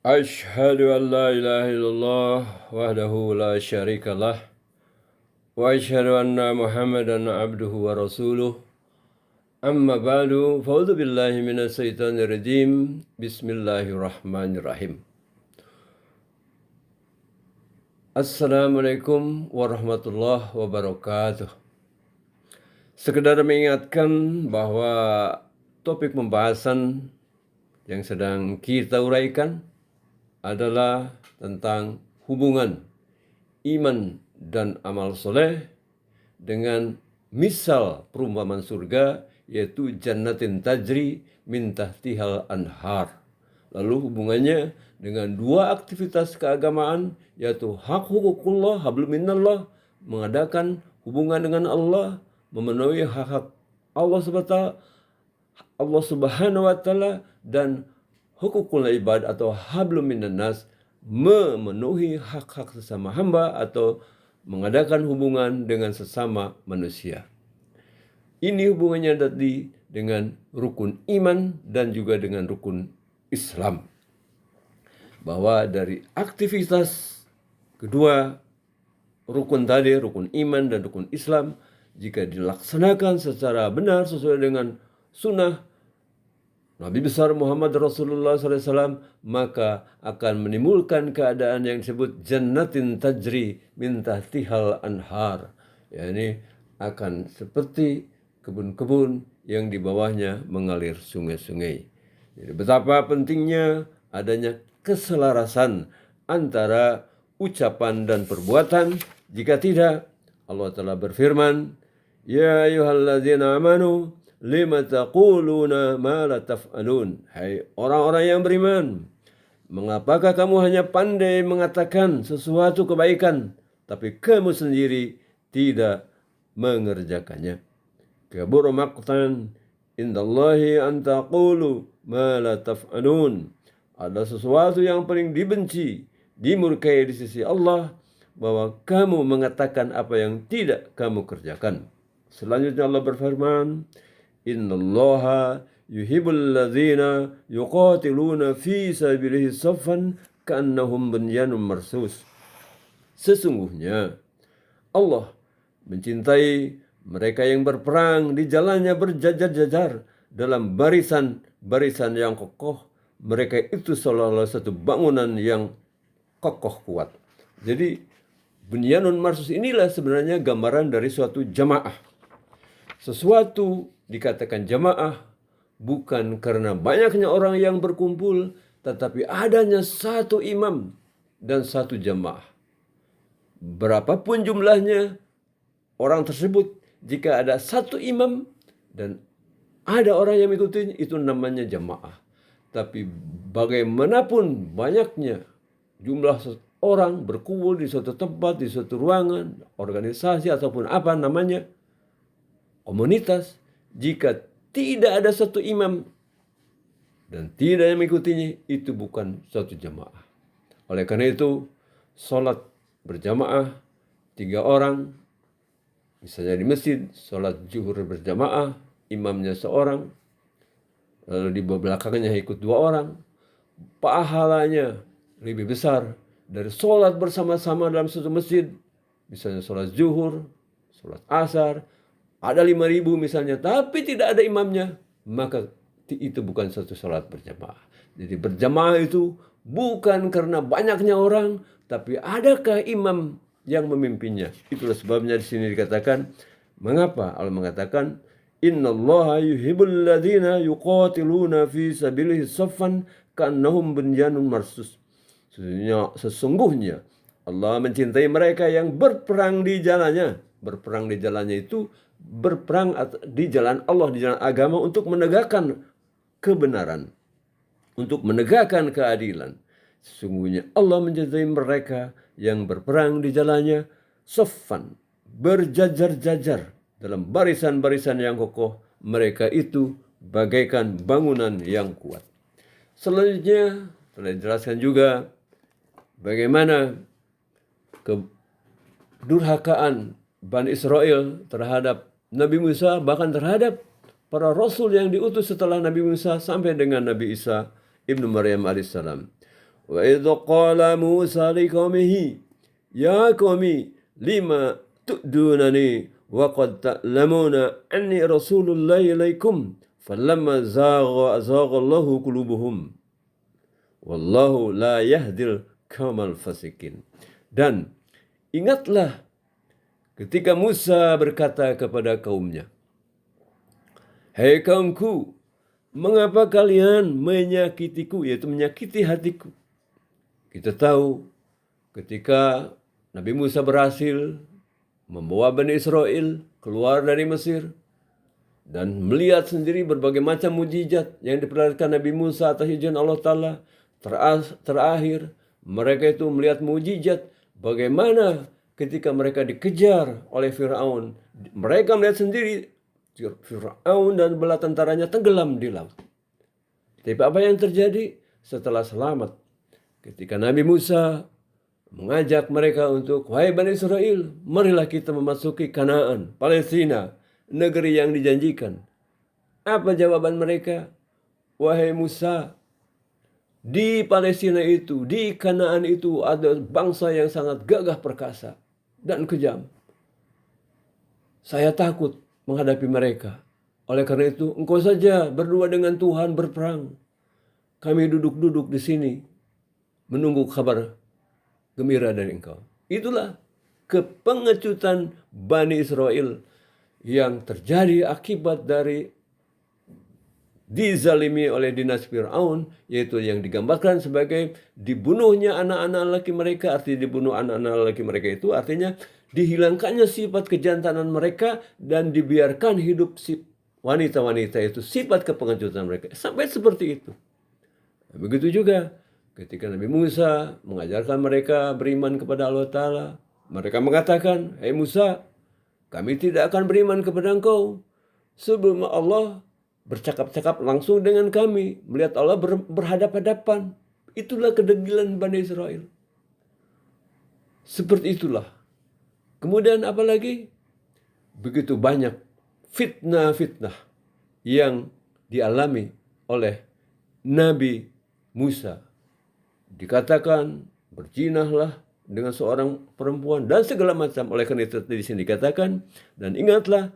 Ashhadu an la ilaha illallah wahdahu la syarika lah wa ashhadu anna Muhammadan abduhu wa rasuluh. Amma ba'du, fa'udzu billahi minas syaitonir rajim. Bismillahirrahmanirrahim. Assalamualaikum warahmatullahi wabarakatuh. Sekedar mengingatkan bahwa topik pembahasan yang sedang kita uraikan adalah tentang hubungan iman dan amal soleh dengan misal perumpamaan surga, yaitu jannatin tajri min tahtihal anhar. Lalu hubungannya dengan dua aktivitas keagamaan, yaitu hak hukukullah, hablum minallah, mengadakan hubungan dengan Allah, memenuhi hak-hak Allah Subhanahu wa taala, dan hukukul ibad atau hablum minan nas, memenuhi hak-hak sesama hamba atau mengadakan hubungan dengan sesama manusia. Ini hubungannya tadi dengan rukun iman dan juga dengan rukun Islam. Bahwa dari aktivitas kedua rukun tadi, rukun iman dan rukun Islam, jika dilaksanakan secara benar sesuai dengan sunnah Nabi besar Muhammad Rasulullah SAW, maka akan menimbulkan keadaan yang disebut jannatin tajri min tahtihal anhar. Yani akan seperti kebun-kebun yang di bawahnya mengalir sungai-sungai. Jadi betapa pentingnya adanya keselarasan antara ucapan dan perbuatan. Jika tidak, Allah telah berfirman, Ya ayyuhalladzina amanu lima taquluna ma la taf'alun. Hai orang-orang yang beriman, mengapakah kamu hanya pandai mengatakan sesuatu kebaikan, tapi kamu sendiri tidak mengerjakannya? Kabura maqtan indallahi an taqulu ma la taf'alun. Ada sesuatu yang paling dibenci, dimurkai di sisi Allah, bahwa kamu mengatakan apa yang tidak kamu kerjakan. Selanjutnya Allah berfirman, Innallaha yuhibbul ladzina yuqatiluna fi sabilihi saffan ka'annahum bunyanun marsus. Sesungguhnya Allah mencintai mereka yang berperang di jalannya berjajar-jajar dalam barisan-barisan yang kokoh. Mereka itu seolah-olah satu bangunan yang kokoh kuat. Jadi bunyanun marsus inilah sebenarnya gambaran dari suatu jamaah. Sesuatu dikatakan jamaah bukan karena banyaknya orang yang berkumpul, tetapi adanya satu imam dan satu jamaah. Berapapun jumlahnya orang tersebut, jika ada satu imam dan ada orang yang mengikuti, itu namanya jamaah. Tapi bagaimanapun banyaknya jumlah orang berkumpul di suatu tempat, di suatu ruangan, organisasi ataupun apa namanya, komunitas, jika tidak ada satu imam dan tidak yang mengikutinya, itu bukan suatu jamaah. Oleh karena itu, sholat berjamaah 3 orang, misalnya di masjid, sholat zuhur berjamaah, imamnya seorang, lalu di belakangnya ikut 2 orang, pahalanya lebih besar dari sholat bersama-sama dalam satu masjid, misalnya sholat zuhur, sholat asar, ada 5.000 misalnya, tapi tidak ada imamnya, maka itu bukan satu sholat berjamaah. Jadi berjamaah itu bukan karena banyaknya orang, tapi adakah imam yang memimpinnya. Itulah sebabnya di sini dikatakan, mengapa Allah mengatakan, Innallaha yuhibbul ladzina yuqatiluna fi sabilihi saffan ka'annahum bunyanun marsus. Sesungguhnya Allah mencintai mereka yang berperang di jalannya. Berperang di jalannya itu berperang di jalan Allah, di jalan agama, untuk menegakkan kebenaran, untuk menegakkan keadilan. Sesungguhnya Allah mencintai mereka yang berperang di jalannya saffan, berjajar-jajar dalam barisan-barisan yang kokoh. Mereka itu bagaikan bangunan yang kuat. Selanjutnya telah dijelaskan juga bagaimana kedurhakaan Bani Israel terhadap Nabi Musa, bahkan terhadap para rasul yang diutus setelah Nabi Musa sampai dengan Nabi Isa ibnu Maryam alaihissalam. Wa idh qala Musa liqaumihi ya qaumi lima tu'dunani wa qad ta'lamuna anni rasulullahi ilaikum falamma zagha Allahu qulubuhum wallahu la yahdil qaumal fasikin. Dan ingatlah ketika Musa berkata kepada kaumnya, "Hai kaumku, mengapa kalian menyakitiku?" Yaitu menyakiti hatiku. Kita tahu ketika Nabi Musa berhasil membawa Bani Israel keluar dari Mesir dan melihat sendiri berbagai macam mujizat yang diperlihatkan Nabi Musa atas izin Allah Ta'ala. Terakhir mereka itu melihat mujizat bagaimana ketika mereka dikejar oleh Fir'aun. Mereka melihat sendiri Fir'aun dan bala tentaranya tenggelam di laut. Tapi apa yang terjadi setelah selamat? Ketika Nabi Musa mengajak mereka untuk, "Wahai Bani Israel, marilah kita memasuki Kanaan, Palestina, negeri yang dijanjikan." Apa jawaban mereka? "Wahai Musa, di Palestina itu, di Kanaan itu ada bangsa yang sangat gagah perkasa dan kejam. Saya takut menghadapi mereka. Oleh karena itu, engkau saja berdua dengan Tuhan berperang. Kami duduk-duduk di sini menunggu kabar gembira dari engkau." Itulah kepengecutan Bani Israel yang terjadi akibat dari dizalimi oleh dinasti Fir'aun, yaitu yang digambarkan sebagai dibunuhnya anak-anak laki mereka. Artinya dibunuh anak-anak laki mereka itu artinya dihilangkannya sifat kejantanan mereka dan dibiarkan hidup si wanita-wanita itu, sifat kepengecutan mereka. Sampai seperti itu. Begitu juga ketika Nabi Musa mengajarkan mereka beriman kepada Allah Ta'ala. Mereka mengatakan, "Hai Musa, kami tidak akan beriman kepada engkau sebelum Allah bercakap-cakap langsung dengan kami, melihat Allah berhadap-hadapan." Itulah kedegilan Bani Israel. Seperti itulah. Kemudian apalagi? Begitu banyak fitnah-fitnah yang dialami oleh Nabi Musa. Dikatakan berzinahlah dengan seorang perempuan dan segala macam. Oleh karena itu di sini dikatakan, dan ingatlah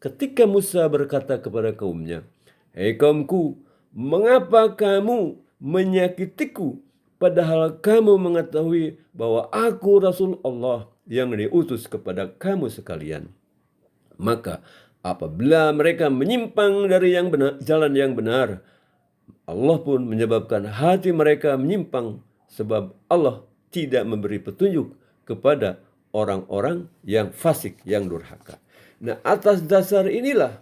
ketika Musa berkata kepada kaumnya, "Hei kaumku, mengapa kamu menyakitiku padahal kamu mengetahui bahwa aku Rasul Allah yang diutus kepada kamu sekalian?" Maka apabila mereka menyimpang dari yang benar, jalan yang benar, Allah pun menyebabkan hati mereka menyimpang, sebab Allah tidak memberi petunjuk kepada orang-orang yang fasik, yang durhaka. Nah, atas dasar inilah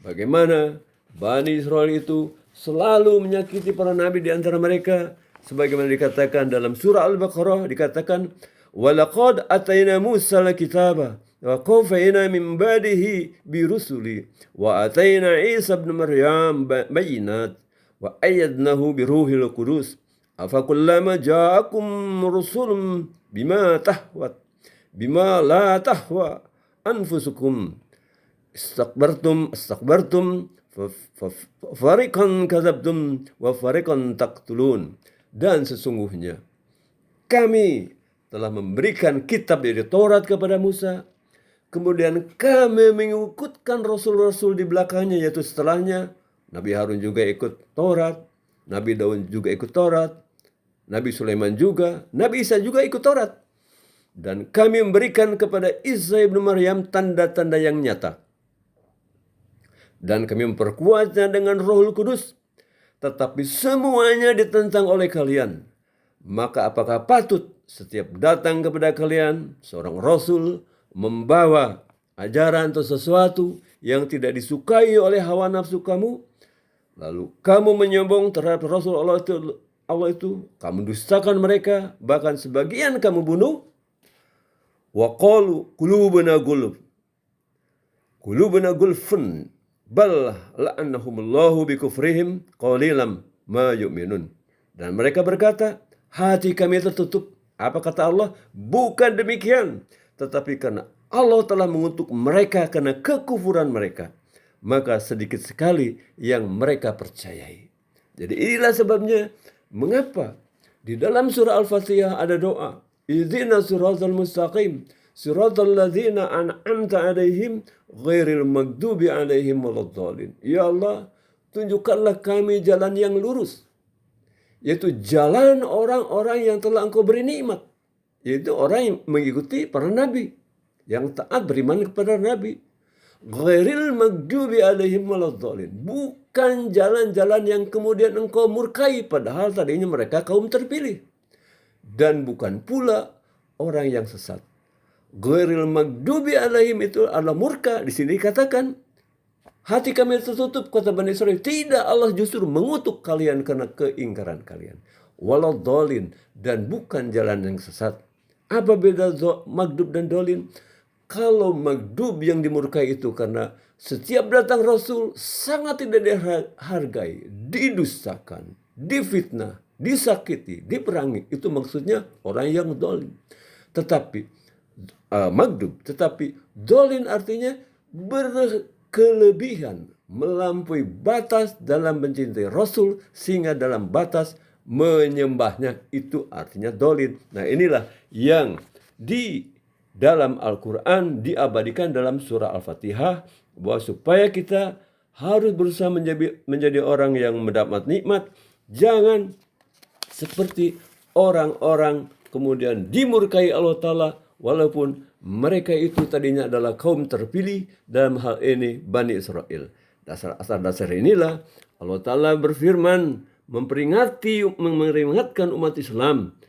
bagaimana Bani Israel itu selalu menyakiti para nabi di antara mereka. Sebagaimana dikatakan dalam surah Al-Baqarah, dikatakan, "Walaqad atayna Musa al-kitaba wa qafayna min ba'dihi bi rusuli wa atayna Isa ibn Maryam bayyinat wa ayyadnahu bi ruhil qudus afakullama ja'akum rusulun bima la tahwa anfusukum istakbartum fariqan kadzabtum wa fariqan taqtulun." Dan sesungguhnya kami telah memberikan kitab dari Taurat kepada Musa, kemudian kami mengikutkan rasul-rasul di belakangnya, yaitu setelahnya Nabi Harun juga ikut Taurat, Nabi Daud juga ikut Taurat, Nabi Sulaiman juga, Nabi Isa juga ikut Taurat. Dan kami memberikan kepada Isa ibnu Maryam tanda-tanda yang nyata. Dan kami memperkuatnya dengan Rohul Kudus. Tetapi semuanya ditentang oleh kalian. Maka apakah patut setiap datang kepada kalian seorang Rasul membawa ajaran atau sesuatu yang tidak disukai oleh hawa nafsu kamu, lalu kamu menyombong terhadap Rasul Allah itu, kamu dustakan mereka, bahkan sebagian kamu bunuh. Wa qalu qulubuna gulfun bal la'annahumullahu bikufrihim qalilan ma yu'minun. Dan mereka berkata, hati kami tertutup. Apa kata Allah? Bukan demikian, tetapi karena Allah telah mengutuk mereka karena kekufuran mereka, maka sedikit sekali yang mereka percayai. Jadi inilah sebabnya mengapa Di dalam surah Al-Fatihah ada doa, Ihdinas siratal mustaqim, siratal ladzina an'amta 'alaihim ghairil maghdubi 'alaihim waladdallin. Ya Allah, tunjukkanlah kami jalan yang lurus, yaitu jalan orang-orang yang telah Engkau beri nikmat, yaitu orang yang mengikuti para nabi, yang taat beriman kepada nabi. Ghairil maghdubi 'alaihim waladdallin. Bukan jalan-jalan yang kemudian Engkau murkai, padahal tadinya mereka kaum terpilih. Dan bukan pula orang yang sesat. Ghairil maghdubi 'alaihim itu adalah murka. Di sini dikatakan hati kami tertutup, kata Bani Israil. Tidak, Allah justru mengutuk kalian karena keingkaran kalian. Waladdallin, dan bukan jalan yang sesat. Apa beda maghdub dan dolin? Kalau maghdub yang dimurkai itu karena setiap datang Rasul sangat tidak dihargai, didustakan, difitnah, disakiti, diperangi. Itu maksudnya orang yang dolin. Tetapi maghdub, tetapi dolin artinya berkelebihan, melampaui batas dalam mencintai Rasul sehingga dalam batas menyembahnya. Itu artinya dolin. Nah, inilah yang di dalam Al-Quran diabadikan dalam surah Al-Fatihah, bahwa supaya kita harus berusaha menjadi orang yang mendapat nikmat. Jangan seperti orang-orang kemudian dimurkai Allah Ta'ala, walaupun mereka itu tadinya adalah kaum terpilih, dalam hal ini Bani Israel. Dasar inilah Allah Ta'ala berfirman memperingatkan umat Islam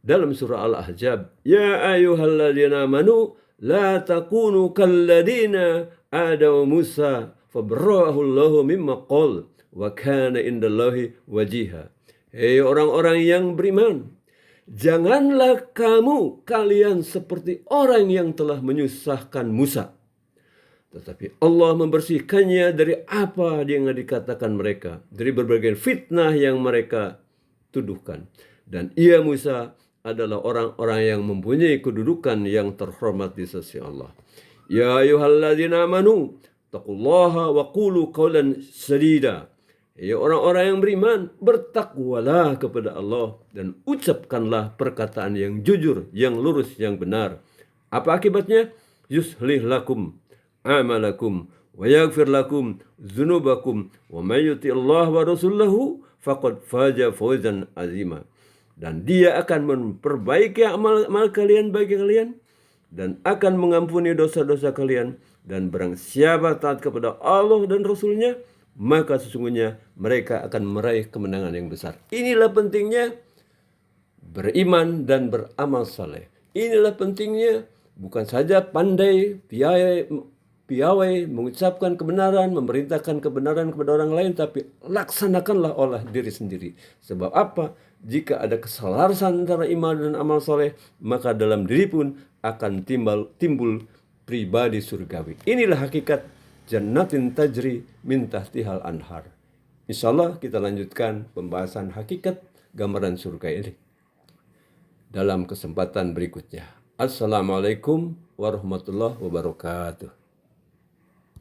dalam surah Al-Ahzab, ya ayyuhalladzina amanu la takunu kalladzina adaw Musa fabra'ahu Allahu mimma qala wa kana indallahi wajiha. Hei orang-orang yang beriman, janganlah kalian seperti orang yang telah menyusahkan Musa, tetapi Allah membersihkannya dari apa yang dikatakan mereka, dari berbagai fitnah yang mereka tuduhkan. Dan ia Musa adalah orang-orang yang mempunyai kedudukan yang terhormat di sisi Allah. Ya ayyuhalladzina amanu taqullaha wa qulu qawlan sadida. Ya orang-orang yang beriman, bertakwalah kepada Allah dan ucapkanlah perkataan yang jujur, yang lurus, yang benar. Apa akibatnya? Yuslih lakum amalakum wa yaghfir lakum dzunubakum wa may yuti'illah wa rasulahu faqad faza fawzan azima. Dan dia akan memperbaiki amal kalian bagi kalian, dan akan mengampuni dosa-dosa kalian. Dan barang siapa taat kepada Allah dan Rasulnya, maka sesungguhnya mereka akan meraih kemenangan yang besar. Inilah pentingnya beriman dan beramal saleh. Inilah pentingnya bukan saja pandai, piawai mengucapkan kebenaran, memerintahkan kebenaran kepada orang lain, tapi laksanakanlah oleh diri sendiri. Sebab apa? Jika ada keselarasan antara iman dan amal soleh, maka dalam diri pun akan timbul pribadi surgawi. Inilah hakikat jannatin tajri min tahtihal anhar. Insyaallah kita lanjutkan pembahasan hakikat gambaran surga ini dalam kesempatan berikutnya. Assalamualaikum warahmatullahi wabarakatuh.